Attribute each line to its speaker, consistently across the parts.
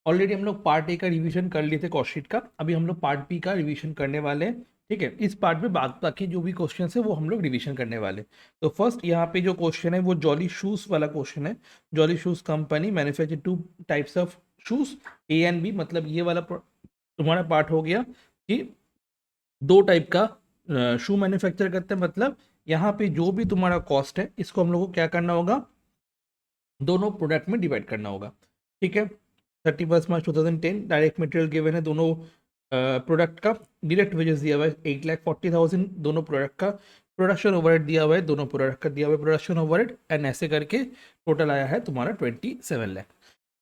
Speaker 1: Already हम लोग part A का रिवीजन कर लिए थे कॉस्टशीट का, अभी हम लोग पार्ट बी का रिवीजन करने वाले हैं। ठीक है, इस पार्ट में बाकी जो भी क्वेश्चन है वो हम लोग रिवीजन करने वाले हैं। तो फर्स्ट यहाँ पे जो क्वेश्चन है वो जॉली शूज वाला क्वेश्चन है। Jolly Shoes company manufacture two types of shoes, A and B. मतलब ये वाला तुम्हारा पार्ट हो गया कि दो टाइप का शू मैन्युफैक्चर करते हैं। मतलब यहाँ पे जो भी तुम्हारा कॉस्ट है इसको हम लोग को क्या करना होगा, दोनों प्रोडक्ट में डिवाइड करना होगा। ठीक है, 31 मार्च 2010 डायरेक्ट मटेरियल गिवन है दोनों प्रोडक्ट का। डायरेक्ट वेजेस दिया हुआ है 8,40,000 दोनों प्रोडक्ट का। प्रोडक्शन ओवरहेड दिया हुआ है दोनों प्रोडक्ट का, दिया हुआ है प्रोडक्शन ओवरहेड, एंड ऐसे करके टोटल आया है तुम्हारा 27 lakh.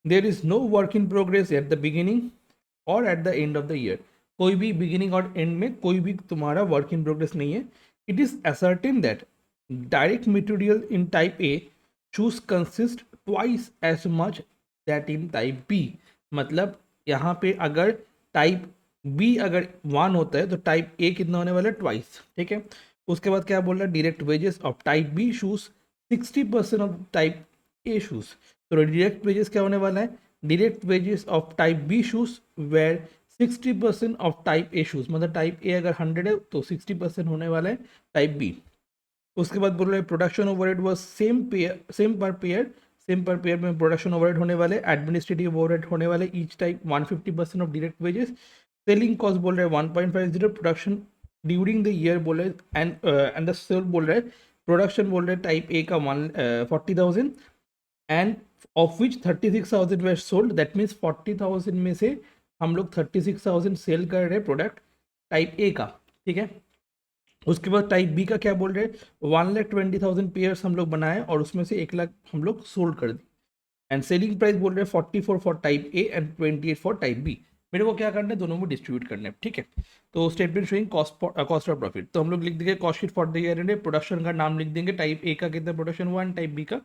Speaker 1: There is no work in progress at the beginning और at the end of the year. कोई भी बिगिनिंग और एंड में कोई भी तुम्हारा वर्क इन प्रोग्रेस नहीं है। It is ascertain that direct material in type A shoes consist twice as much that in type B. मतलब यहाँ पे अगर टाइप बी अगर 1 होता है तो टाइप ए कितना होने वाला है, ट्वाइस। ठीक है, उसके बाद क्या बोल रहा है, direct wages of type B shoes 60% of type A shoes. तो डायरेक्ट वेजेस क्या होने वाला है, direct wages of type B shoes were 60% of type A shoes. मतलब टाइप ए अगर 100 है तो 60% होने वाला है टाइप बी। उसके बाद बोल रहे हैं प्रोडक्शन ओवरहेड वाज सेम पर पेयर में प्रोडक्शन ओवरहेड होने वाले, एडमिनिस्ट्रेटिव ओवरहेड होने वाले each type 150% of direct wages. Selling cost बोल रहे हैं 1.50, प्रोडक्शन ड्यूरिंग द ईयर बोल रहे हैं, एंड द सेल बोल रहे हैं प्रोडक्शन बोल रहे हैं टाइप ए का 140,000 and of which 36,000 were sold. That means 40,000 में से हम लोग 36,000 सेल कर रहे हैं प्रोडक्ट टाइप ए का। ठीक है, उसके बाद टाइप बी का क्या बोल रहे हैं, 1,20,000 पेयर्स हम लोग बनाए और उसमें से 1 लाख हम लोग सोल्ड कर दी। एंड सेलिंग प्राइस बोल रहे हैं 44 for type A and 28 for type B. मेरे को क्या करना है, दोनों में डिस्ट्रीब्यूट करना है। ठीक है, तो statement showing cost of profit, तो हम लोग लिख देंगे cost sheet for the year and production का नाम लिख देंगे, टाइप ए का कितना प्रोडक्शन हुआ एंड टाइप बी का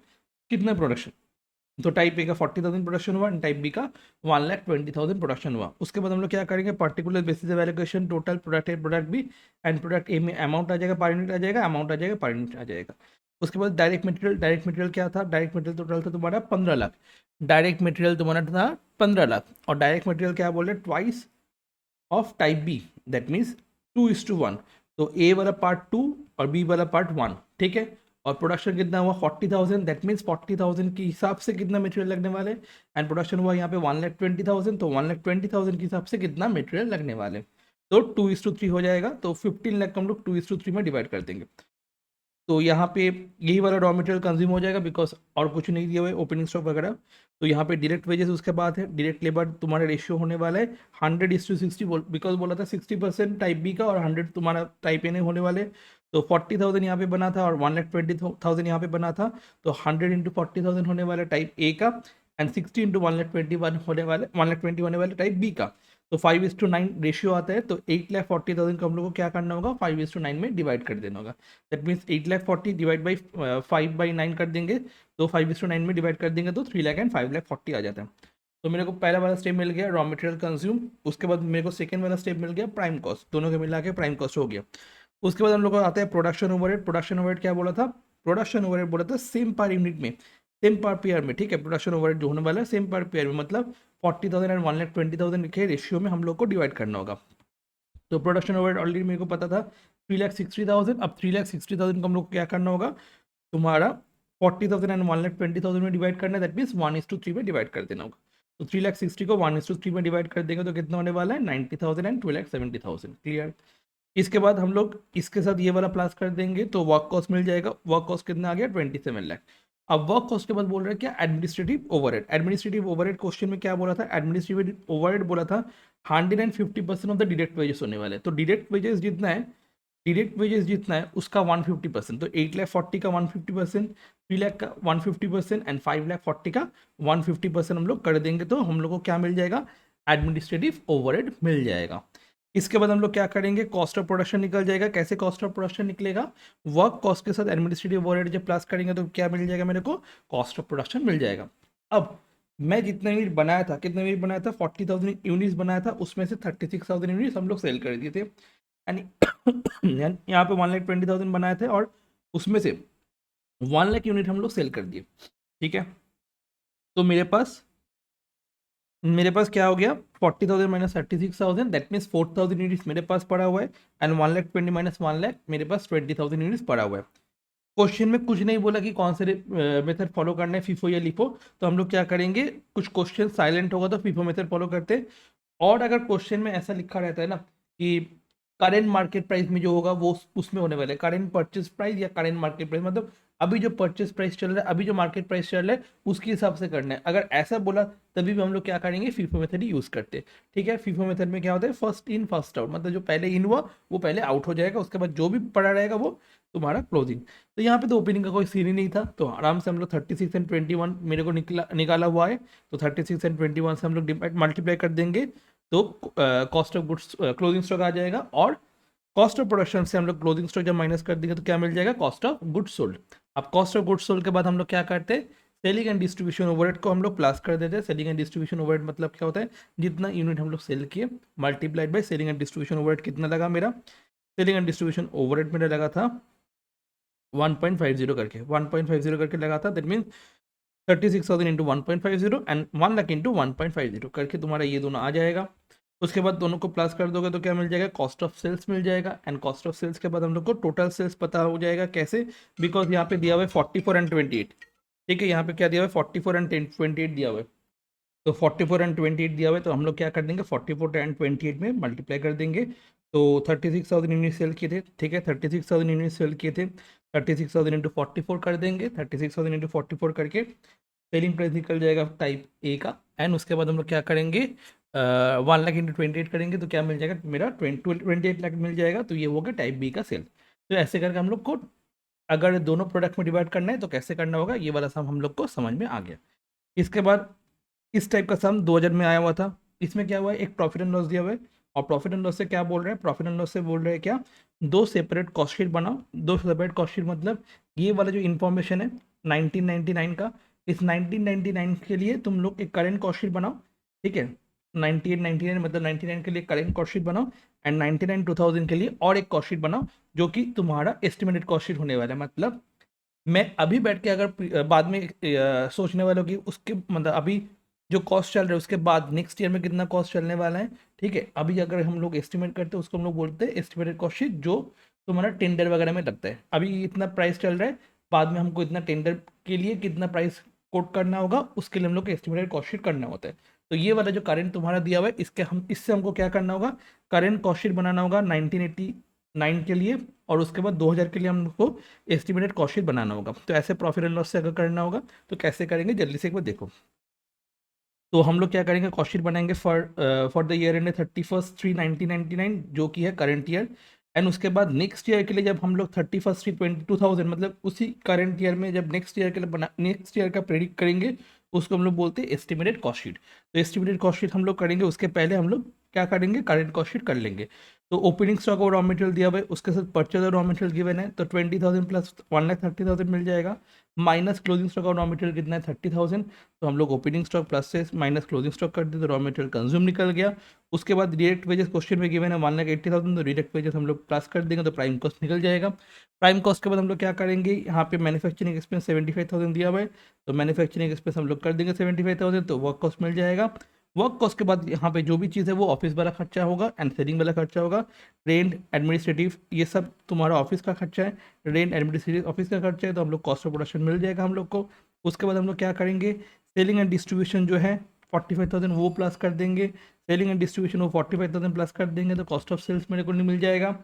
Speaker 1: कितना प्रोडक्शन। तो टाइप ए का 40,000 प्रोडक्शन हुआ एंड टाइप बी का 1,20,000 प्रोडक्शन हुआ। उसके बाद हम लोग क्या करेंगे, particular basis of allocation total product A product B and product A में अमाउंट आ जाएगा पर यूनिट आ जाएगा, अमाउंट आ जाएगा पर यूनिट आ जाएगा। उसके बाद डायरेक्ट मटेरियल क्या था, डायरेक्ट मटेरियल टोटल था तुम्हारा 15 लाख। डायरेक्ट मटेरियल तुम्हारा था 15 लाख और डायरेक्ट मटेरियल क्या बोल रहे, twice of type B, that means 2:1। तो ए वाला पार्ट 2 और बी वाला पार्ट 1। ठीक है, और प्रोडक्शन कितना हुआ 40,000, दैट मीन्स 40,000 के हिसाब से कितना मटेरियल लगने वाले, एंड प्रोडक्शन हुआ यहाँ पे 1,20,000, तो 1,20,000 के हिसाब से कितना मटेरियल लगने वाले। तो 2:3 हो जाएगा, तो 15 लाख को हम लोग 2:3 में डिवाइड कर देंगे। तो यहाँ पे यही वाला रॉ मटेरियल कंज्यूम हो जाएगा बिकॉज और कुछ नहीं दिया हुआ है ओपनिंग स्टॉक वगैरह। तो यहाँ पे डायरेक्ट वेजेस उसके बाद है, डायरेक्ट लेबर तुम्हारा रेशियो होने वाला है 100:60, बिकॉज बोला था 60% टाइप बी का और 100 तुम्हारा टाइप ए ने होने वाले। तो 40,000 यहाँ पे बना था और 1,20,000 यहाँ पे बना था, तो 100 × 40,000 होने वाला टाइप ए का एंड 60 × 1,21 होने वाले 1,20 होने वाले टाइप बी का। तो 5:9 रेशियो आता है, तो 8,40,000 को हम लोग को क्या करना होगा, 5:9 में डिवाइड कर देना होगा। दैट मीन्स 8,40,000 डिवाइड बाई 5/9 कर देंगे, तो 5:9 में डिवाइड कर देंगे तो 3,00,000 एंड 5,40,000 आ जाता है। तो मेरे को पहला वाला स्टेप मिल गया रॉ मटेरियल कंज्यूम। उसके बाद मेरे को सेकंड वाला स्टेप मिल गया प्राइम कॉस्ट, दोनों के मिला के प्राइम कॉस्ट हो गया। उसके बाद हम लोग को आता है प्रोडक्शन ओवरहेड। प्रोडक्शन ओवरहेड क्या बोला था, प्रोडक्शन ओवरहेड बोला था सेम पर यूनिट में, सेम पर पेयर में। ठीक है, प्रोडक्शन ओवरहेड जो होने वाला है सेम पर पेयर में, मतलब 40,000 एंड 1,20,000 के रेशियो में हम लोग को डिवाइड करना होगा। तो प्रोडक्शन ओवरहेड ऑलरेडी मेरे को पता था 3,60,000। अब 3,60,000 को हम लोग को क्या करना होगा, तुम्हारा 40,000 एंड 1,20,000 में डिवाइड करना है, दैट मीन्स 1:3 में डिवाइड कर देना होगा। तो 3,60,000 को 1:3 में डिवाइड कर देंगे तो कितना होने वाला है, 90,000 एंड 2,70,000। क्लियर। इसके बाद हम लोग इसके साथ ये वाला प्लस कर देंगे तो वर्क कॉस्ट मिल जाएगा। वर्क कॉस्ट कितना आ गया, 27 लाख। अब वर्क कॉस्ट के बाद बोल रहे हैं क्या, administrative overhead. Administrative overhead question में क्या बोला था, एडमिनिस्ट्रेटिव ओवरहेड बोला था 150% ऑफ द डायरेक्ट वेजेस होने वाले। तो डायरेक्ट वेजेस जितना है, डायरेक्ट वेजेस जितना है उसका 150%, तो 8,40,000 का 150%, 3,00,000 का 150% एंड 5,40,000 का 150% हम लोग कर देंगे तो हम लोग को क्या मिल जाएगा, एडमिनिस्ट्रेटिव ओवरहेड मिल जाएगा। इसके बाद हम लोग क्या करेंगे, कॉस्ट ऑफ प्रोडक्शन निकल जाएगा। कैसे कॉस्ट ऑफ प्रोडक्शन निकलेगा, वर्क कॉस्ट के साथ एडमिनिस्ट्रेटिव ओवरहेड जब प्लस करेंगे तो क्या मिल जाएगा मेरे को, कॉस्ट ऑफ प्रोडक्शन मिल जाएगा। अब मैं जितना यूनिट बनाया था, कितना यूनिट बनाया था, 40,000 यूनिट्स बनाया था, उसमें से 36,000 यूनिट्स हम लोग सेल कर दिए थे। यहाँ पे 1,20,000 बनाए थे और उसमें से 1 लाख यूनिट हम लोग सेल कर दिए। ठीक है, तो मेरे पास मेरे पास क्या हो गया 40,000 माइनस 36,000, दैट मीन्स 4,000 यूनिट्स मेरे पास पड़ा हुआ है, एंड 1,20,000 माइनस 1,00,000 मेरे पास 20,000 यूनिट्स पड़ा हुआ है। क्वेश्चन में कुछ नहीं बोला कि कौन से मेथड फॉलो करना है, फीफो या लिफो, तो हम लोग क्या करेंगे, कुछ क्वेश्चन साइलेंट होगा तो फीफो मेथड फॉलो करते हैं। और अगर क्वेश्चन में ऐसा लिखा रहता है ना कि करेंट मार्केट प्राइस में जो होगा वो उसमें होने वाला है, करेंट परचेज प्राइस या करेंट मार्केट प्राइस, मतलब अभी जो परचेज प्राइस चल रहा है, अभी जो मार्केट प्राइस चल रहा है उसके हिसाब से करना है। अगर ऐसा बोला तभी भी हम लोग क्या करेंगे, फीफो मेथड ही यूज करते हैं। ठीक है, फीफो मेथड में क्या होता है, फर्स्ट इन फर्स्ट आउट, मतलब जो पहले इन हुआ वो पहले आउट हो जाएगा, उसके बाद जो भी पड़ा रहेगा वो तुम्हारा क्लोजिंग। तो यहाँ पे तो ओपनिंग का कोई सीन ही नहीं था, तो आराम से हम लोग 36 एंड 21 मेरे को निकाला हुआ है, तो 36 एंड 21 से हम लोग मल्टीप्लाई कर देंगे, तो cost of goods closing stock आ जाएगा, और कॉस्ट ऑफ प्रोडक्शन से हम लोग क्लोजिंग स्टॉक जब माइनस कर देंगे तो क्या मिल जाएगा, कॉस्ट ऑफ गुड्स सोल्ड। अब कॉस्ट ऑफ गुड्स सोल्ड के बाद हम लोग क्या करते हैं, सेलिंग एंड डिस्ट्रीब्यूशन ओवरहेड को हम लोग प्लस कर देते हैं। सेलिंग एंड डिस्ट्रीब्यूशन ओवरहेड मतलब क्या होता है, जितना यूनिट हम लोग सेल किए multiplied by selling and distribution overhead कितना लगा मेरा, सेलिंग एंड डिस्ट्रीब्यूशन ओवरहेड मेरा लगा था 1.50 करके, 1.50 करके लगा था, that means 36,000 into 1.50 and 1,00,000 into 1.50 करके तुम्हारा ये दोनों आ जाएगा। उसके बाद दोनों को प्लस कर दोगे तो क्या मिल जाएगा, कॉस्ट ऑफ सेल्स मिल जाएगा, एंड कॉस्ट ऑफ सेल्स के बाद हम लोग को टोटल सेल्स पता हो जाएगा। कैसे, बिकॉज यहाँ पे दिया हुआ है 44 एंड 28, ठीक है, यहाँ पे क्या दिया हुआ है 44 एंड 28 दिया हुआ है, तो 44 एंड 28 दिया हुआ है, तो हम लोग क्या कर देंगे 44 एंड 28 में मल्टीप्लाई कर देंगे। तो 36,000 यूनिट सेल किए थे, ठीक है, 36,000 यूनिट सेल किए थे, 36,000 इंटू 44 कर देंगे, 36,000 इंटू 44 करके सेलिंग प्राइस निकल जाएगा टाइप ए का, एंड उसके बाद हम लोग क्या करेंगे 1,00,000 इंटू 28 करेंगे तो क्या मिल जाएगा मेरा 28 लाख मिल जाएगा, तो ये हो गया टाइप बी का सेल। तो ऐसे करके हम लोग को अगर दोनों प्रोडक्ट में डिवाइड करना है तो कैसे करना होगा, ये वाला सम हम लोग को समझ में आ गया। इसके बाद इस टाइप का सम 2000 में आया हुआ था, इसमें क्या हुआ है, एक प्रॉफिट एंड लॉस दिया हुआ है, और प्रॉफिट एंड लॉस से क्या बोल रहे हैं, प्रॉफिट एंड लॉस से बोल रहे हैं क्या, दो सेपरेट कॉस्ट शीट बनाओ। दो सेपरेट कॉस्ट शीट मतलब ये वाला जो इन्फॉर्मेशन है 1999 का, इस 1999 के लिए तुम लोग एक करेंट कॉस्ट शीट बनाओ, ठीक है, 98 99 मतलब 99 के लिए करेंट कॉस्ट शीट बनाओ, एंड 99 2000 के लिए और एक कॉस्ट शीट बनाओ, जो कि तुम्हारा एस्टिमेटेड कॉस्ट शीट होने वाला है। मतलब मैं अभी बैठ के अगर बाद में सोचने वालों की उसके मतलब अभी जो कॉस्ट चल रहा है उसके बाद नेक्स्ट ईयर में कितना कॉस्ट चलने वाला है, ठीक है, अभी अगर हम लोग एस्टिमेट करते हैं उसको हम लोग बोलते हैं एस्टिमेटेड कॉस्ट शीट, जो तुम्हारा टेंडर वगैरह में लगता है। अभी इतना प्राइस चल रहा है, बाद में हमको इतना टेंडर के लिए कितना प्राइस कोट करना होगा उसके लिए हम लोग को एस्टिमेटेड कॉस्ट शीट करना होता है। तो ये वाला जो करेंट तुम्हारा दिया हुआ है इसके हम इससे हमको क्या करना होगा, करेंट कॉस्ट शीट बनाना होगा 1989 के लिए, और उसके बाद 2000 के लिए हमको एस्टिमेटेड कॉस्ट शीट बनाना होगा। तो ऐसे प्रॉफिट एंड लॉस से अगर करना होगा तो कैसे करेंगे, जल्दी से एक बार देखो। तो हम लोग क्या करेंगे, कॉस्ट शीट बनाएंगे फॉर द ईयर एंड 31/3/1999 जो कि है करंट ईयर, एंड उसके बाद नेक्स्ट ईयर के लिए जब हम लोग 31/3/2000 मतलब उसी करंट ईयर में जब नेक्स्ट ईयर के लिए बना नेक्स्ट ईयर का प्रेडिक्ट करेंगे उसको हम लोग बोलते हैं एस्टिमेटेड कॉस्ट शीट। तो एस्टिमेटेड कॉस्ट शीट हम लोग करेंगे, उसके पहले हम लोग क्या करेंगे, करंट कॉस्ट शीट कर लेंगे। तो ओपनिंग स्टॉक और रॉ मटेरियल दिया हुआ है, उसके साथ परचेज और रॉ मटेरियल गिवन है, तो 20,000 प्लस 1,30,000 मिल जाएगा, माइनस क्लोजिंग स्टॉक और रॉ मटेरियल कितना है 30,000, तो हम लोग ओपनिंग स्टॉक प्लस से माइनस क्लोजिंग स्टॉक कर देते, तो रॉ मटेरियल कंज्यूम निकल गया। उसके बाद डायरेक्ट वेजेस क्वेश्चन में गिवन है 1,80,000, तो डायरेक्ट वेजेस हम लोग प्लस कर देंगे तो प्राइम कॉस्ट निकल जाएगा। प्राइम कॉस्ट के बाद हम लोग क्या करेंगे, यहाँ पे मैन्युफैक्चरिंग एक्सपेंस 75,000 दिया हुआ है, तो मैन्युफैक्चरिंग एक्सपेंस हम लोग कर देंगे 75,000, तो वर्क कॉस्ट मिल जाएगा। वर्क कॉस्ट के बाद यहाँ पे जो भी चीज़ है वो ऑफिस वाला खर्चा होगा एंड सेलिंग वाला खर्चा होगा, रेंट एडमिनिस्ट्रेटिव ये सब तुम्हारा ऑफिस का खर्चा है, रेंट एडमिनिस्ट्रेटिव ऑफिस का खर्चा है, तो हम लोग कॉस्ट ऑफ प्रोडक्शन मिल जाएगा हम लोग को। उसके बाद हम लोग क्या करेंगे, सेलिंग एंड डिस्ट्रीब्यूशन जो है 45,000 वो प्लस कर देंगे, सेलिंग एंड डिस्ट्रीब्यूशन वो 45,000 प्लस कर देंगे, तो कॉस्ट ऑफ सेल्स मेरे को नहीं मिल जाएगा,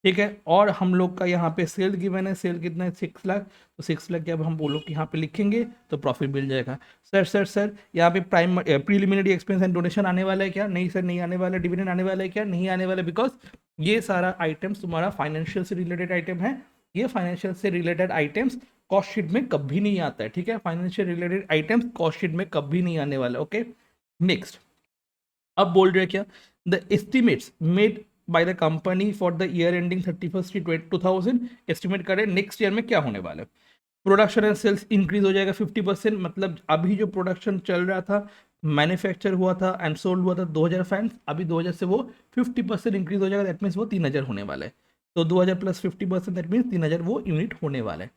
Speaker 1: ठीक है। और हम लोग का यहाँ पे सेल गिवन है, सेल कितना है 6 लाख, तो 6 लाख जब हम बोलो कि यहाँ पे लिखेंगे तो प्रॉफिट मिल जाएगा। सर यहाँ पे prime preliminary expense and donation आने वाला है क्या, नहीं सर नहीं आने वाला, डिविडेंड आने वाला है क्या, नहीं आने वाला, बिकॉज ये सारा आइटम्स तुम्हारा फाइनेंशियल से रिलेटेड आइटम है, ये फाइनेंशियल से रिलेटेड आइटम्स कॉस्ट शीट में कभी नहीं आता है, ठीक है, financial related items cost sheet में कभी नहीं आने वाला, ओके। नेक्स्ट अब बोल रहे क्या, the estimates made by the company for the year ending 31/2000 estimate करें नेक्स्ट ईयर में क्या होने वाला है। प्रोडक्शन एंड सेल्स इंक्रीज हो जाएगा 50%, मतलब अभी जो प्रोडक्शन चल रहा था मैन्युफैक्चर हुआ था एंड सोल्ड हुआ था 2000 फैंस, अभी 2000 से वो 50% इंक्रीज हो जाएगा, दैट मीन्स वो 3000 होने वाला है। तो 2000 प्लस 50% दैट मीन्स 3000 वो यूनिट होने वाला है।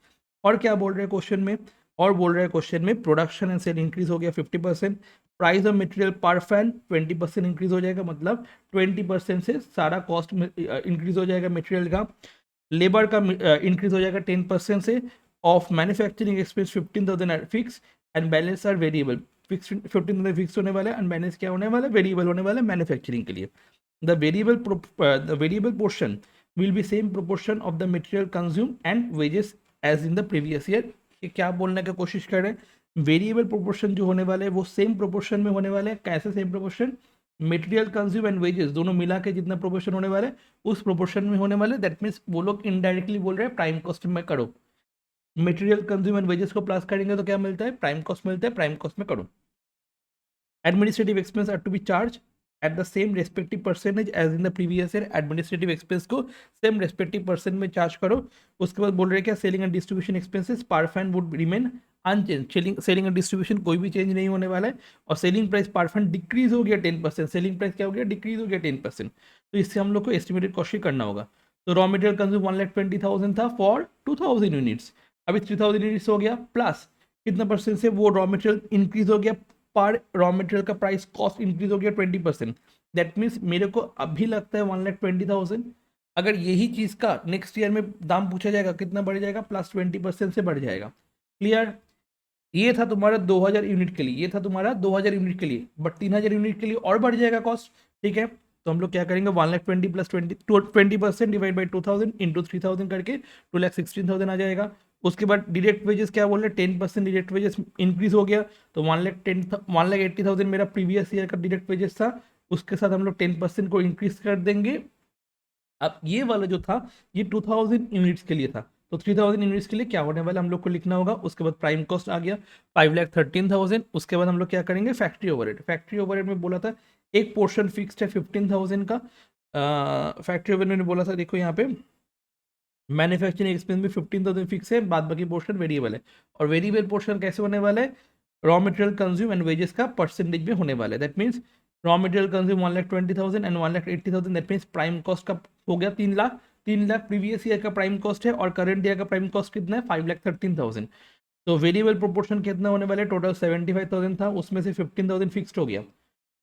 Speaker 1: और क्या बोल रहे हैं क्वेश्चन में, और बोल रहा है क्वेश्चन में प्रोडक्शन एंड सेल इंक्रीज हो गया 50%, प्राइस ऑफ मटेरियल पर फैन 20% इंक्रीज हो जाएगा, मतलब 20% से सारा कॉस्ट इंक्रीज हो जाएगा मटेरियल का। लेबर का इंक्रीज हो जाएगा 10% से। Of manufacturing expense 15,000 fix and balance are variable. Fix 15,000 fix होने वाला है एंड बैलेंस क्या होने वाला है, वेरिएबल होने वाला है मैन्युफैक्चरिंग के लिए। The variable portion will be same proportion of the material consume and wages as in the previous year. क्या बोलने का कोशिश कर रहे हैं, वेरिएबल प्रोपोर्शन जो होने वाले हैं वो सेम प्रोपोर्शन में होने वाले हैं। कैसे same proportion, material consume and wages दोनों मिला के जितना प्रोपोर्शन होने वाला है उस प्रोपोर्शन में होने वाले। दैट मीन्स वो लोग इनडायरेक्टली बोल रहे हैं प्राइम कॉस्ट में करो। मटेरियल कंज्यूम एंड वेजेस को प्लस करेंगे तो क्या मिलता है, प्राइम कॉस्ट मिलता है, प्राइम कॉस्ट में करो। Administrative expense are to be charge at the same respective percentage as in the previous year. Administrative expense को सेम रेस्पेक्टिव परसेंट में चार्ज करो। उसके बाद बोल रहे हैं क्या, selling and distribution expenses per fan would remain unchange. Selling and distribution कोई भी चेंज नहीं होने वाला है। और selling price per fan decrease हो गया 10%। सेलिंग प्राइस क्या हो गया, डिक्रीज हो गया 10%। तो इससे हम लोग को एस्टिमेटेड कॉस्ट करना होगा। तो रॉ मटेरियल कंज्यूम 1,20,000 था फॉर 2,000 यूनिट्स, अभी 3,000 यूनिट्स हो गया, प्लस कितना परसेंट से वो रॉ मटेरियल इंक्रीज हो गया, पर रॉ मटेरियल का प्राइस कॉस्ट इंक्रीज हो गया 20%। दैट मीन्स मेरे को अभी लगता है 1,20,000। अगर यही चीज़ का नेक्स्ट ईयर में दाम पूछा जाएगा कितना बढ़ जाएगा, प्लस 20% से बढ़ जाएगा। क्लियर, ये था तुम्हारा 2,000 यूनिट के लिए, ये था तुम्हारा 2,000 यूनिट के लिए, बट 3,000 यूनिट के लिए और बढ़ जाएगा कॉस्ट। ठीक है, तो हम लोग क्या करेंगे, 1,20,000 प्लस 20% डिवाइड बाई 2,000 इंटू 3,000 करके 2,16,000 आ जाएगा। उसके बाद डायरेक्ट वेजेस क्या बोल रहे हैं, 10% डायरेक्ट वेजेस इंक्रीज हो गया, तो 1,80,000 मेरा प्रीवियस ईयर का डायरेक्ट वेजेस था, उसके साथ हम लोग 10% को इंक्रीज कर देंगे। अब ये वाला जो था ये 2,000 यूनिट्स के लिए था, तो 3,000 यूनिट्स के लिए क्या होने वाला हम लोग को लिखना होगा। उसके बाद प्राइम कॉस्ट आ गया 5,13,000। उसके बाद हम लोग क्या करेंगे, फैक्ट्री ओवरहेड। फैक्ट्री ओवरहेड में बोला था एक पोर्शन फिक्स्ड है 15,000 का। फैक्ट्री ओवरहेड में बोला था, देखो यहाँ पे मैन्युफैक्चरिंग एक्सपेंस में 15,000 फिक्स है, बाद बाकी पोर्शन वेरिएबल है। और वेरिएबल पोर्शन कैसे होने वाला है, raw material consume and wages का परसेंटेज में होने वाला है। That means raw material consume 1,20,000 and 1,80,000। That means prime cost का हो गया 3,00,000। 3,00,000 प्रीवियस ईयर का प्राइम कॉस्ट है और करंट ईयर का प्राइम कॉस्ट कितना है, 5,13,000। तो वेरिएबल प्रोपोर्शन कितना होने वाला है, टोटल 75,000 था, उसमें से 15,000 फिक्स्ड हो गया।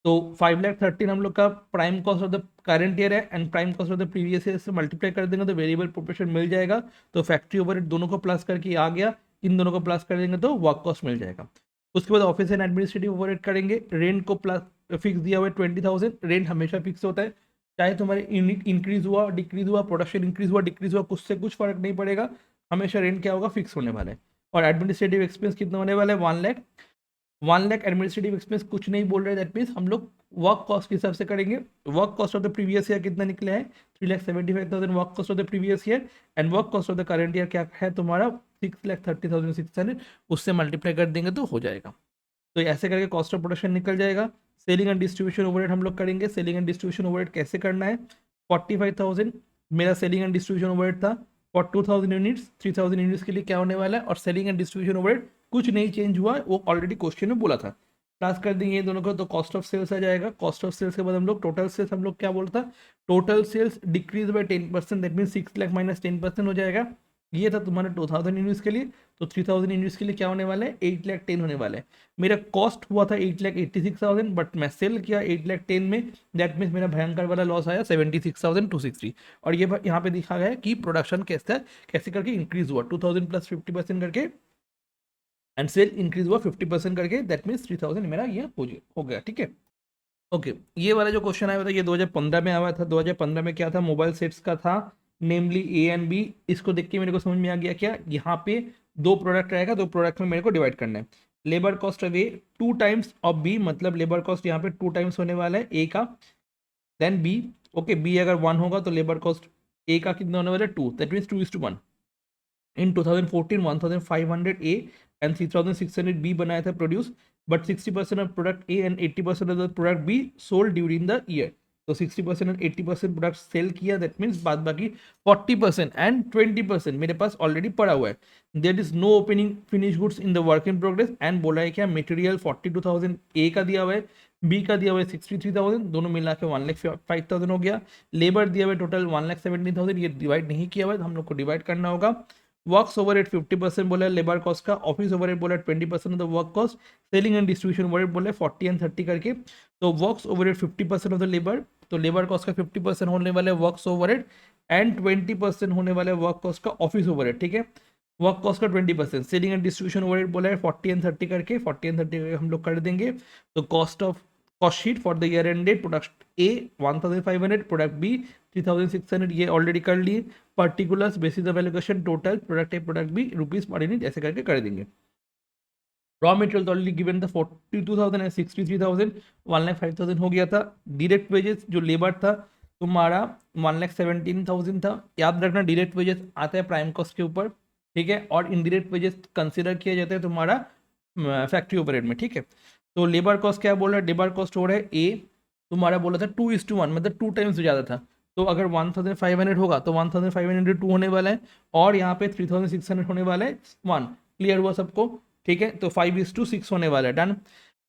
Speaker 1: तो 5,13,000 हम लोग का prime cost of the current year है and prime cost of the previous year से मल्टीप्लाई कर देंगे तो वेरिएबल प्रोपोर्शन मिल जाएगा। तो फैक्ट्री ओवरहेड दोनों को प्लस करके आ गया, इन दोनों को प्लस कर देंगे तो वर्क कॉस्ट मिल जाएगा। उसके बाद ऑफिस एंड एडमिनिस्ट्रेटिव ओवरहेड करेंगे। रेंट को प्लस फिक्स दिया हुआ है 20,000। रेंट हमेशा फिक्स होता है, चाहे तुम्हारे यूनिट इंक्रीज हुआ डिक्रीज हुआ, प्रोडक्शन इंक्रीज हुआ डिक्रीज हुआ, कुछ से कुछ फर्क नहीं पड़ेगा, हमेशा रेंट क्या होगा, फिक्स होने वाला है। और एडमिनिस्ट्रेटिव एक्सपेंस कितना होने वाला है, 1,00,000। 1,00,000 एडमिनिस्ट्रेटिव एक्सपेंस कुछ नहीं बोल रहे, दैट मीन्स हम लोग वर्क कॉस्ट के हिसाब से करेंगे। Work cost of the previous year कितना निकले हैं, 3,75,000 work cost of the previous year and work cost of the current year क्या है तुम्हारा 6,30,600। उससे मल्टीप्लाई कर देंगे तो हो जाएगा। तो ऐसे करके कॉस्ट ऑफ प्रोडक्शन निकल जाएगा। सेलिंग एंड डिस्ट्रीब्यूशन ओवरहेड हम लोग करेंगे। सेलिंग एंड डिस्ट्रीब्यूशन ओवरहेड कैसे करना है, 45,000 मेरा सेलिंग एंड डिस्ट्रीब्यूशन ओवरहेड था फॉर 2,000 यूनिट्स। 3,000 यूनिट्स के लिए क्या होने वाला है, और सेलिंग एंड डिस्ट्रीब्यूशन ओवरहेड कुछ नहीं चेंज हुआ, वो ऑलरेडी क्वेश्चन में बोला था। प्लस कर देंगे ये दोनों को तो कॉस्ट ऑफ सेल्स आ जाएगा। कॉस्ट ऑफ सेल्स के बाद हम लोग टोटल सेल्स, हम लोग क्या बोलता, total sales decrease by 10%। That mean 6,00,000 minus 10% हो जाएगा। ये था तुम्हारा 2,000 यूनिट्स के लिए। तो 3,000 यूनिट्स के लिए क्या होने वाला है, 8,10,000 होने वाला है। मेरा कॉस्ट हुआ था 8,86,000, बट मैं सेल किया 8,10,000 में। दैट मीन्स मेरा भयंकर वाला लॉस आया 76,260। और ये यहाँ पे दिखा गया है कि प्रोडक्शन कैसे करके इंक्रीज हुआ, 2,000 प्लस 50% करके एंड सेल इंक्रीज हुआ 50% करके। दैट मीन्स 3,000 मेरा ये हो गया। ठीक है, ओके। ये वाला जो क्वेश्चन आया था ये 2015 में आया था। 2015 में क्या था, मोबाइल सेट्स का था, नेमली ए एंड बी। इसको देख के मेरे को समझ में आ गया क्या, यहाँ पे दो प्रोडक्ट रहेगा, दो प्रोडक्ट में मेरे को डिवाइड करना है। Labour cost of A 2 times of B, मतलब लेबर कॉस्ट यहाँ पे 2 टाइम्स होने वाला है ए का, देन बी। ओके, बी अगर 1 होगा तो लेबर कॉस्ट ए का कितना होने वाला है 2, that means 2:1। In 2014 1,500 A and 3,600 B बनाया था produce, but 60% of product A and 80% of the product B sold during the year. तो 60% एंड 80% प्रोडक्ट सेल किया, दैट मीन्स बाद बाकी 40% एंड 20% मेरे पास ऑलरेडी पड़ा हुआ है। There is no opening finish goods in the work in progress. And बोला है क्या, मटेरियल 42,000 ए का दिया हुआ है, बी का दिया हुआ है 63,000, दोनों मिला के 1,05,000 हो गया। लेबर दिया हुआ है टोटल 1,17,000, ये डिवाइड नहीं किया हुआ है, हम लोग को डिवाइड करना होगा। वर्क्स ओवरहेड 50% बोला है लेबर कॉस्ट का, ऑफिस ओवरहेड बोला है 20% of the work cost, selling and distribution overhead बोला है 40 एंड 30 करके। तो works overhead 50% of the labour, तो लेबर कॉस्ट का 50% होने वाला है वर्क्स ओवरहेड एंड 20% होने वाला है वर्क कॉस्ट का ऑफिस ओवरहेड, ठीक है। वर्क कॉस्ट का 20%, सेलिंग एंड डिस्ट्रीब्यूशन ओवरहेड बोला है 40 एंड 30 करके, 40 एंड 30 करके हम लोग कर देंगे। तो cost sheet for the year ended, product A 1500, product B 3600, ये ऑलरेडी कर लिए। Particulars basis of allocation, total product A product B rupees per unit ऐसे करके कर देंगे। रॉ मटेरियल तो ऑलरेडी गिवन था 42,000 एंड 63,000, 1,05,000 हो गया था। डायरेक्ट वेजेस जो लेबर था तुम्हारा 1,17,000 था। याद रखना डायरेक्ट वेजेस आता है प्राइम कॉस्ट के ऊपर, ठीक है, और इनडायरेक्ट वेजेस कंसिडर किया जाता है तुम्हारा फैक्ट्री ओवरहेड में, ठीक है। तो लेबर कॉस्ट क्या बोल रहा है, लेबर कॉस्ट हो रहा है ए तुम्हारा बोला था 2:1, मतलब 2 टाइम्स ज़्यादा था। तो अगर 1,500 होगा तो 1,500 2 होने वाला है, और यहाँ पे 3,600 होने वाला है 1। क्लियर हुआ सबको, ठीक है। तो 5:6 होने वाला है, डन।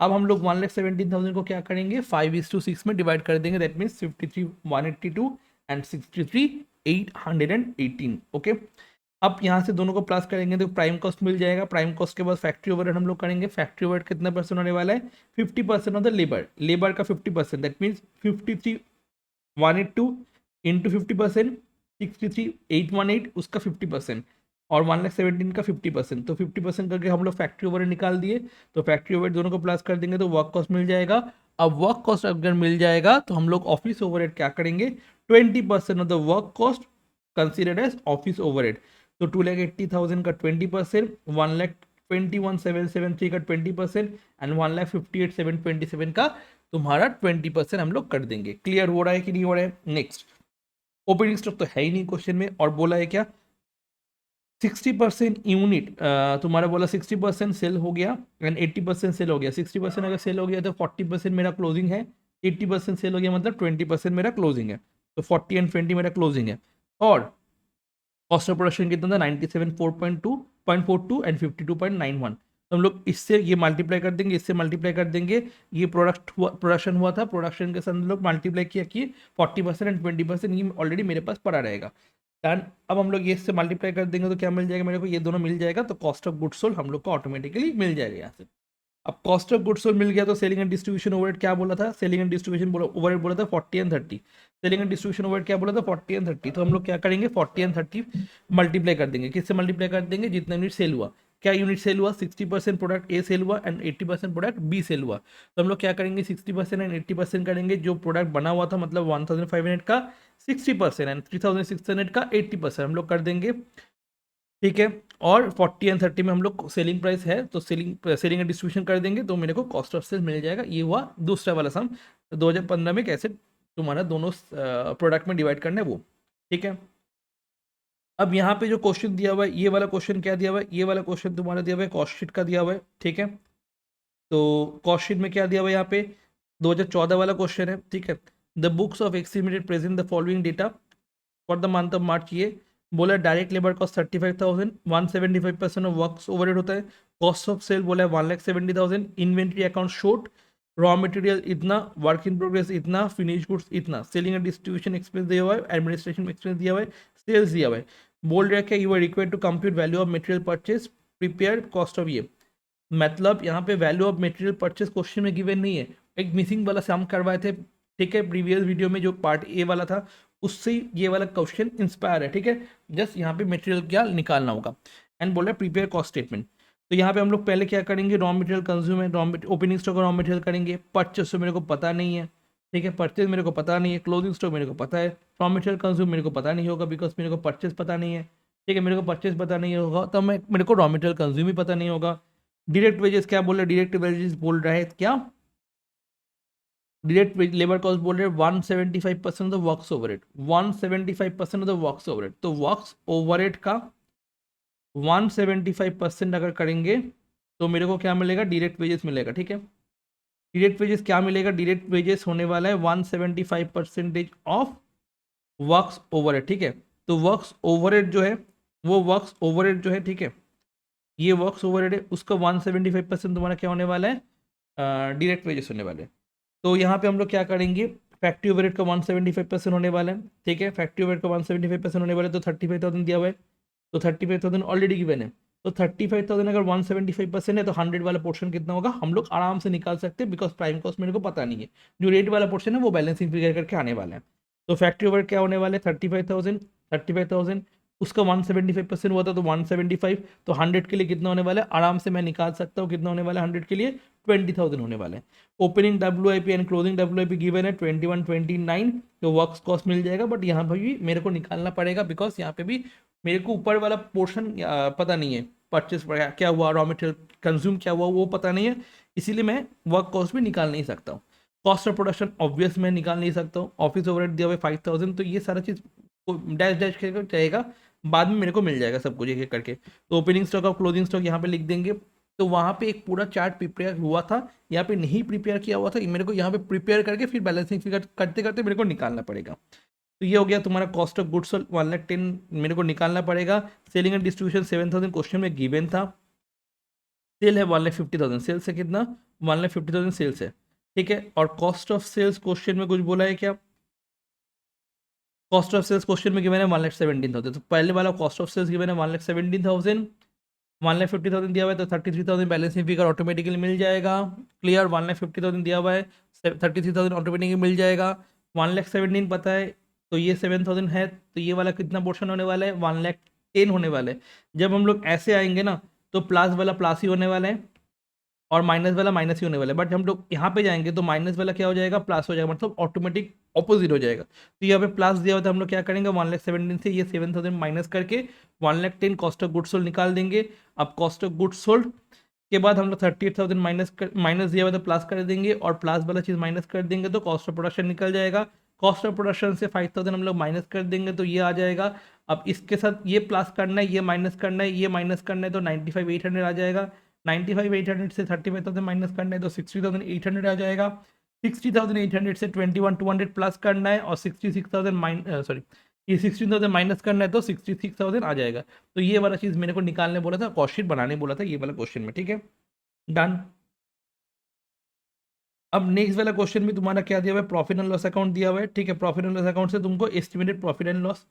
Speaker 1: अब हम लोग 1,17,000 को क्या करेंगे, 5:6 में डिवाइड कर देंगे, दैट मीन्स 53,182 एंड 63,818, ओके। अब यहाँ से दोनों को प्लस करेंगे तो प्राइम कॉस्ट मिल जाएगा। प्राइम कॉस्ट के बाद फैक्ट्री ओवरहेड हम लोग करेंगे। फैक्ट्री ओवरहेड कितना परसेंट होने वाला है, 50% ऑफ द लेबर, लेबर का 50%, दैट मीन्स 53,182 इंटू 50%, 63,818 उसका 50%, और 1,17,000 का 50%, तो 50% करके हम लोग फैक्ट्री ओवरहेड निकाल दिए। तो फैक्ट्री ओवरहेड दोनों को प्लस कर देंगे तो वर्क कॉस्ट मिल जाएगा। अब वर्क कॉस्ट अगर मिल जाएगा तो हम लोग ऑफिस ओवरहेड क्या करेंगे, 20% of the work cost considered as office overhead. तो 2,80,000 का 20%, 1,21,773 का 20% एंड 1,58,727 का तुम्हारा 20% हम लोग कर देंगे। क्लियर हो रहा है कि नहीं हो रहा है। नेक्स्ट, ओपनिंग स्टॉक तो है ही नहीं क्वेश्चन में, और बोला है क्या 60% यूनिट, तुम्हारा बोला 60% सेल हो गया एंड 80% सेल हो गया। 60% अगर सेल हो गया तो 40% मेरा क्लोजिंग है, 80% सेल हो गया मतलब 20% मेरा क्लोजिंग है। तो 40 एंड 20 मेरा क्लोजिंग है। और कॉस्ट ऑफ प्रोडक्शन कितना था 97.42 एंड 52.91। तो हम लोग इससे ये मल्टीप्लाई कर देंगे, इससे मल्टीप्लाई कर देंगे। ये प्रोडक्शन हुआ था, प्रोडक्शन के साथ हम लोग मल्टीप्लाई किया कि 40% एंड 20%, ये ऑलरेडी मेरे पास पड़ा रहेगा। डन। अब हम लोग ये इससे मल्टीप्लाई कर देंगे तो क्या मिल जाएगा मेरे को, ये दोनों मिल जाएगा। तो कॉस्ट ऑफ गुड्स सोल्ड हम लोग को ऑटोमेटिकली मिल जाएगा यहाँ से। अब कॉस्ट ऑफ गुड्स सोल्ड मिल गया तो सेलिंग एंड डिस्ट्रीब्यूशन ओवरहेड क्या बोला था, सेलिंग एंड डिस्ट्रीब्यूशन ओवरहेड बोला था 40 and 30। Selling and distribution overhead क्या बोला था 40 एंड 30। तो हम लोग क्या करेंगे 40 एंड 30 मल्टीप्लाई कर देंगे। किससे मल्टीप्लाई कर देंगे, जितना यूनिट सेल हुआ। क्या यूनिट सेल हुआ, 60% प्रोडक्ट ए सेल हुआ एंड 80% प्रोडक्ट बी सेल हुआ। तो हम लोग क्या करेंगे 60% एंड 80% करेंगे। जो प्रोडक्ट बना हुआ था मतलब 1,500 का 60% एंड 3,600 का 80% हम लोग कर देंगे, ठीक है। और 40 एंड 30 में हम लोग सेलिंग प्राइस है तो सेलिंग एंड डिस्ट्रीब्यूशन कर देंगे तो मेरे को कॉस्ट ऑफ सेल्स मिल जाएगा। ये हुआ दूसरा वाला सम, 2015 में कैसे तुम्हारा दोनों प्रोडक्ट में डिवाइड करना है वो, ठीक है। अब यहाँ पे जो क्वेश्चन दिया हुआ है, ये वाला क्वेश्चन क्या दिया हुआ है, ये वाला क्वेश्चन तुम्हारा दिया हुआ है कॉस्ट शीट का दिया हुआ है, ठीक है। तो कॉस्ट शीट में क्या दिया हुआ है यहाँ पे 2014 वाला क्वेश्चन है, ठीक है। The books of x limited present the following data for the month of March. ये बोला direct labour cost 35,000, 175% of works overhead होता है। कॉस्ट ऑफ सेल बोला है 1,70,000, inventory account short, raw material इतना, वर्क इन प्रोग्रेस इतना, finish goods इतना, selling and distribution expense दिया हुआ है, एडमिनिस्ट्रेशन एक्सपेंस दिया हुआ है, सेल्स दिया हुआ है। बोल रहा है कि you are required to compute value of material purchase, prepare cost of ये। मतलब यहाँ पे value of material purchase question में गिवन नहीं है, एक मिसिंग वाला सम करवाए थे, ठीक है। प्रीवियस वीडियो में जो पार्ट ए वाला था उससे ये वाला क्वेश्चन इंस्पायर है, ठीक है। जस्ट यहाँ पे मटेरियल क्या निकालना होगा एंड बोल रहा है प्रीपेयर कॉस्ट स्टेटमेंट। तो यहाँ पे हम लोग पहले क्या करेंगे, रॉ मटेरियल कंज्यूम है, ओपनिंग स्टॉक रॉ मटेरियल करेंगे। परचेस तो मेरे को पता नहीं है, ठीक है, परचेज मेरे को पता नहीं है। क्लोजिंग स्टॉक मेरे को पता है, रॉ मटेरियल कंज्यूम मेरे को पता नहीं होगा बिकॉज मेरे को परचेज पता नहीं है, ठीक है। मेरे को परचेज पता नहीं होगा तो मेरे को रॉ मटेरियल कंज्यूम ही पता नहीं होगा। डायरेक्ट वेजेस क्या बोल रहे हैं, डायरेक्ट वेजेस बोल रहा है क्या, डायरेक्ट लेबर कॉस्ट बोल रहे हैं 175% of the works overhead, 175% of the works overhead. तो वर्क्स ओवरहेड का 175% अगर करेंगे तो मेरे को क्या मिलेगा, डायरेक्ट वेजेस मिलेगा, ठीक है। डायरेक्ट वेजेस क्या मिलेगा, डायरेक्ट वेजेस होने वाला है 175% ऑफ वर्क्स ओवरहेड, ठीक है। तो वर्क्स ओवरहेड जो है वो वर्क्स ओवरहेड जो है, ठीक है, ये वर्क्स ओवरहेड है, उसका 175% तुम्हारा क्या होने वाला है, डायरेक्ट वेजेस होने वाले हैं। तो यहाँ पे हम लोग क्या करेंगे, फैक्ट्री ओवरहेड का 175% होने वाला है, ठीक है। फैक्ट्री ओवरहेड का 175% होने वाला है तो 35,000 दिया हुआ है। तो 35,000 ऑलरेडी गिवन है। तो 35,000 अगर 175% है तो 100 वाला पोर्शन कितना होगा हम लोग आराम से निकाल सकते हैं, बिकॉज प्राइम कॉस्ट मेरे को पता नहीं है। जो रेट वाला पोर्शन है वो बैलेंसिंग फिगर करके आने वाला है। तो फैक्ट्री ओवर क्या होने वाले 35,000 उसका 175% हुआ था तो 175, तो 100 के लिए कितना होने वाला है आराम से मैं निकाल सकता हूँ कितना होने वाला है 100 के लिए 20,000 होने वाला है। Opening WIP and closing WIP given है 21, 29, तो वर्क्स कॉस्ट मिल जाएगा, बट यहाँ पर भी मेरे को निकालना पड़ेगा बिकॉज यहाँ पे भी मेरे को ऊपर वाला पोर्शन पता नहीं है, परचेस क्या हुआ, रॉ मटेरियल कंज्यूम क्या हुआ वो पता नहीं है, इसीलिए मैं वर्क कॉस्ट भी निकाल नहीं सकता हूँ। कॉस्ट ऑफ प्रोडक्शन ऑब्वियस मैं निकाल नहीं सकता हूँ। ऑफिस ओवरहेड दिया हुआ 5,000, तो ये सारा चीज़ डैश डैश करके जाएगा, बाद में मेरे को मिल जाएगा सब कुछ एक एक करके। तो ओपनिंग स्टॉक और क्लोजिंग स्टॉक यहाँ पे लिख देंगे। तो वहाँ पे एक पूरा चार्ट प्रिपेयर हुआ था, यहाँ पे नहीं प्रिपेयर किया हुआ था, मेरे को यहाँ पे प्रिपेयर करके फिर बैलेंसिंग फिगर करते करते मेरे को निकालना पड़ेगा। तो ये हो गया तुम्हारा कॉस्ट ऑफ गुड्स सोल्ड 1,10,000 मेरे को निकालना पड़ेगा। सेलिंग एंड डिस्ट्रीब्यूशन 7,000 क्वेश्चन में गिवन था। सेल है 1,50,000, सेल्स है कितना 1,50,000 सेल्स है, ठीक है। और कॉस्ट ऑफ सेल्स क्वेश्चन में कुछ बोला है क्या? कॉस्ट ऑफ सेल्स क्वेश्चन में गिवन है 1,17,000, तो पहले वाला कॉस्ट ऑफ सेल्स गिवन है 1,17,000, 1,50,000 दिया हुआ है तो 33,000 बैलेंसिंग फिगर ऑटोमेटिकली मिल जाएगा। क्लियर, 1,50,000 दिया हुआ है 33,000 ऑटोमेटिकली मिल जाएगा। 1,17,000 पता है तो ये 7,000 है, तो ये वाला कितना पोर्शन होने वाला है 1,10,000 होने वाला है। जब हम लोग ऐसे आएंगे ना तो प्लस वाला प्लस ही होने वाला है और माइनस वाला माइनस ही होने वाला है, बट हम लोग यहाँ पे जाएंगे तो माइनस वाला क्या हो जाएगा प्लस हो जाएगा, मतलब ऑटोमेटिक ऑपोजिट हो जाएगा। तो यहाँ पे प्लस दिया हुआ था, हम लोग क्या करेंगे 1,17,000 से ये 7,000 माइनस करके 1,10,000 कॉस्ट ऑफ गुड्स सोल्ड निकाल देंगे। अब कॉस्ट ऑफ गुड्स सोल्ड के बाद हम लोग 38,000 माइनस दिया हुआ था प्लस कर देंगे और प्लस वाला चीज़ माइनस कर देंगे तो कॉस्ट ऑफ प्रोडक्शन निकल जाएगा। कॉस्ट ऑफ प्रोडक्शन से 5,000 हम लोग माइनस कर देंगे तो ये आ जाएगा। अब इसके साथ ये प्लस करना है, ये माइनस करना है, ये माइनस करना है, तो 95,800 आ जाएगा। 95,800 से 35,000 माइनस करना है तो 60,800 आ जाएगा। 60,800 से 21,200 प्लस करना है और 16,000 माइनस करना है तो 66,000 आ जाएगा। तो ये वाला चीज़ मेरे को निकालने बोला था, कॉस्ट शीट बनाने बोला था ये वाला क्वेश्चन में, ठीक है डन। अब नेक्स्ट वाला क्वेश्चन भी तुम्हारा क्या दिया हुआ है, प्रॉफिट एंड लॉस अकाउंट दिया हुआ है, ठीक है। प्रॉफिट एंड लॉस अकाउंट से तुमको estimated profit and loss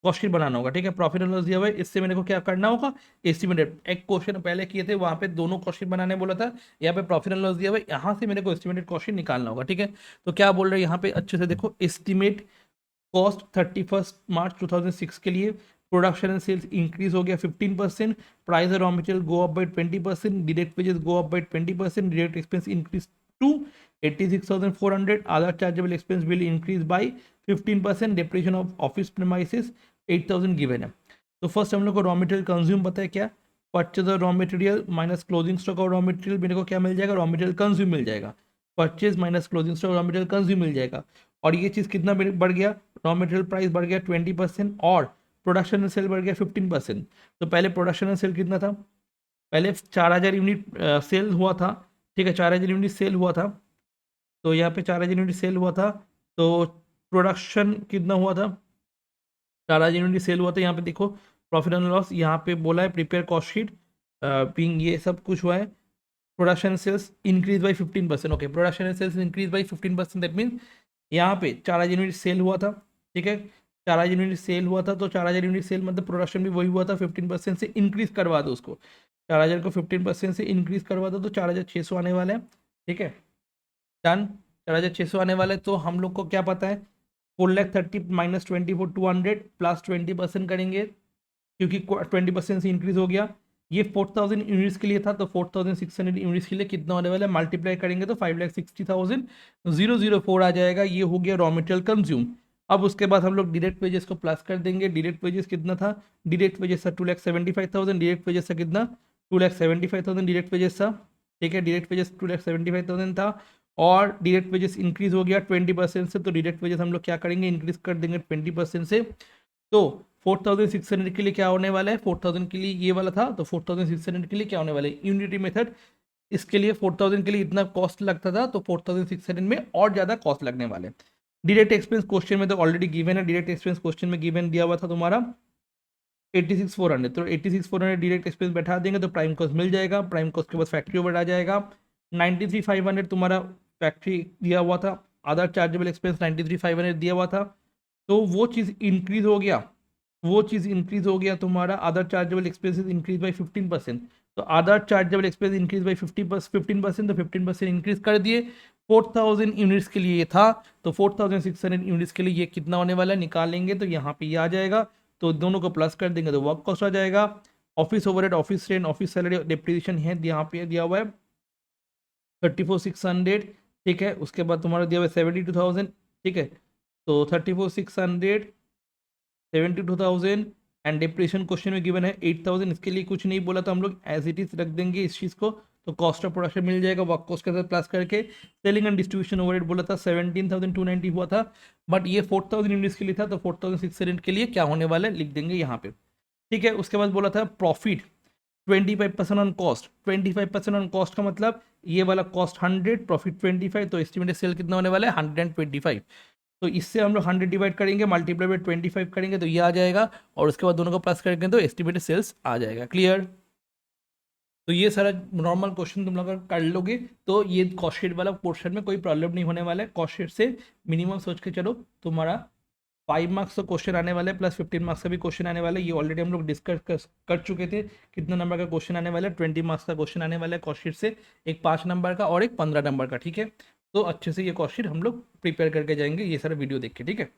Speaker 1: cost sheet बनाना होगा, ठीक है। प्रॉफिट एंड लॉस दिया हुआ है, इससे मेरे को क्या करना होगा एस्टिमेटेड। एक क्वेश्चन पहले किए थे वहाँ पे दोनों कॉस्ट शीट बनाने बोला था, यहाँ पे प्रॉफिट एंड लॉस दिया हुआ है, यहाँ से मेरे को एस्टिमेटेड कॉस्ट शीट निकालना होगा, ठीक है। तो क्या बोल रहे हैं यहाँ पे अच्छे से देखो, एस्टिमेट कॉस्ट 31 मार्च 2006 के लिए प्रोडक्शन एंड सेल्स इंक्रीज हो गया 15%, price raw material go up by 20%, direct wages go up by 20%, direct expense increase to 86,400, other chargeable expense will increase by 15%, depreciation of office premises 8,000 given है। तो first हम लोग को raw material consume पता है क्या, purchase raw material minus closing stock और raw material मेरे को क्या मिल जाएगा, रॉ मटेरियल कंज्यूम मिल जाएगा। Purchase minus closing stock raw material consume मिल जाएगा। और ये चीज़ कितना बढ़ गया, रॉ मटेरियल प्राइस बढ़ गया 20% और प्रोडक्शन एंड सेल बढ़ गया 15%। तो पहले प्रोडक्शन एंड सेल कितना था, पहले 4,000 यूनिट सेल हुआ था, ठीक है 4,000 यूनिट सेल हुआ था। तो यहाँ पे 4,000 यूनिट सेल हुआ था, तो प्रोडक्शन कितना हुआ था 4,000 यूनिट सेल हुआ था। यहाँ पे देखो प्रॉफिट एंड लॉस यहाँ पे बोला है प्रिपेयर कॉस्ट शीट पिंग ये सब कुछ हुआ है। Production sales increase by 15%, okay production and sales increase by 15%, that mean यहाँ पे 4,000 यूनिट सेल हुआ था, ठीक है 4,000 यूनिट सेल हुआ था, तो 4,000 यूनिट सेल मतलब प्रोडक्शन भी वही हुआ था, 15% से इंक्रीज करवा दो उसको, 4,000 को 15% से इंक्रीज करवा दो तो 4,600 आने वाला है, ठीक है डन। 4,600 आने वाला है, तो हम लोग को क्या पता है 4,30,000 माइनस 24,200 प्लस 20% करेंगे क्योंकि 20% से इंक्रीज हो गया। ये 4,000 यूनिट्स के लिए था, तो 4,600 यूनिट्स के लिए कितना होने वाला है मल्टीप्लाई करेंगे तो 5,60,000 आ जाएगा। ये हो गया रॉ मटेरियल कंज्यूम। अब उसके बाद हम लोग डायरेक्ट वेजेस को प्लस कर देंगे। डायरेक्ट वेजेस कितना था, डायरेक्ट वेजेस था 2,75,000, डायरेक्ट वेजेस था कितना 2,75,000 डायरेक्ट वेजेस था, ठीक है डायरेक्ट वेजेस 2,75,000 था और डायरेक्ट वेजेस इंक्रीज हो गया 20% से, तो डायरेक्ट वेजेस हम लोग क्या करेंगे इंक्रीज कर देंगे 20% से। तो 4,600 के लिए क्या होने वाला है, 4,000 के लिए ये वाला था, तो 4,600 के लिए क्या होने वाला है यूनिटी मेथड, इसके लिए 4,000 के लिए इतना कॉस्ट लगता था तो 4,600 में और ज़्यादा कॉस्ट लगने वाले। डायरेक्ट एक्सपेंस क्वेश्चन में तो ऑलरेडी गिवन है, डायरेक्ट एक्सपेंस क्वेश्चन में गिवन दिया हुआ था तुम्हारा 86,400, तो 86,400 डायरेक्ट एक्सपेंस बैठा देंगे तो प्राइम कॉस्ट मिल जाएगा। प्राइम कॉस्ट के बाद फैक्ट्री ओवर आ जाएगा। 93,500 तुम्हारा फैक्ट्री दिया हुआ था, अदर चार्जेबल एक्सपेंस 93,500 दिया हुआ था, तो वो चीज़ इंक्रीज हो गया वो चीज़ इंक्रीज हो गया तुम्हारा। Other chargeable expenses increase by 15%, तो other chargeable expense increase by 15%, तो 15% इंक्रीज कर दिए। 4000 यूनिट्स के लिए ये था, तो 4600 यूनिट्स के लिए ये कितना होने वाला है निकालेंगे तो यहाँ पे ये आ जाएगा, तो दोनों को प्लस कर देंगे तो वर्क कॉस्ट आ जाएगा। Office overhead, office rent, office salary, depreciation है यहाँ पे दिया हुआ है 34,600, ठीक है। उसके बाद तुम्हारा दिया हुआ है 72,000, ठीक है। तो 34,600, 72,000 एंड डिप्रेशन क्वेश्चन में गिवन है 8,000। इसके लिए कुछ नहीं बोला तो हम लोग एज इट इज रख देंगे इस चीज़ को, तो कॉस्ट ऑफ प्रोडक्शन मिल जाएगा वर्क कॉस्ट के साथ प्लस करके। सेलिंग एंड डिस्ट्रीब्यूशन ओवरहेड बोला था 17,290 हुआ था, बट ये 4,000 यूनिट्स के लिए था, तो 4,600 के लिए क्या होने वाला है लिख देंगे यहाँ पे, ठीक है। उसके बाद बोला था profit 25% on cost. 25% on cost का मतलब ये वाला कॉस्ट 100, प्रॉफिट 25, तो एस्टिमेटेड सेल कितना होने वाला है 125। तो इससे हम लोग 100 डिवाइड करेंगे, मल्टीप्लाई बाई 25 करेंगे तो ये आ जाएगा, और उसके बाद दोनों को प्लस करेंगे तो एस्टिमेटेड सेल्स आ जाएगा। क्लियर? तो ये सारा नॉर्मल क्वेश्चन तुम लोग अगर कर लोगे तो ये कॉस्ट शीट वाला पोर्शन में कोई प्रॉब्लम नहीं होने वाला है। कॉस्ट शीट से मिनिमम सोच के चलो, तुम्हारा 5 मार्क्स का क्वेश्चन आने वाला है, प्लस 15 मार्क्स का भी क्वेश्चन आने वाला है। ये ऑलरेडी हम लोग डिस्कस कर चुके थे कितना नंबर का क्वेश्चन आने वाला है। 20 मार्क्स का क्वेश्चन आने वाला है कॉस्ट शीट से, एक 5 नंबर का और एक 15 नंबर का, ठीक है। तो अच्छे से ये कॉस्ट शीट हम लोग प्रिपेयर करके जाएंगे ये सारा वीडियो देख के, ठीक है।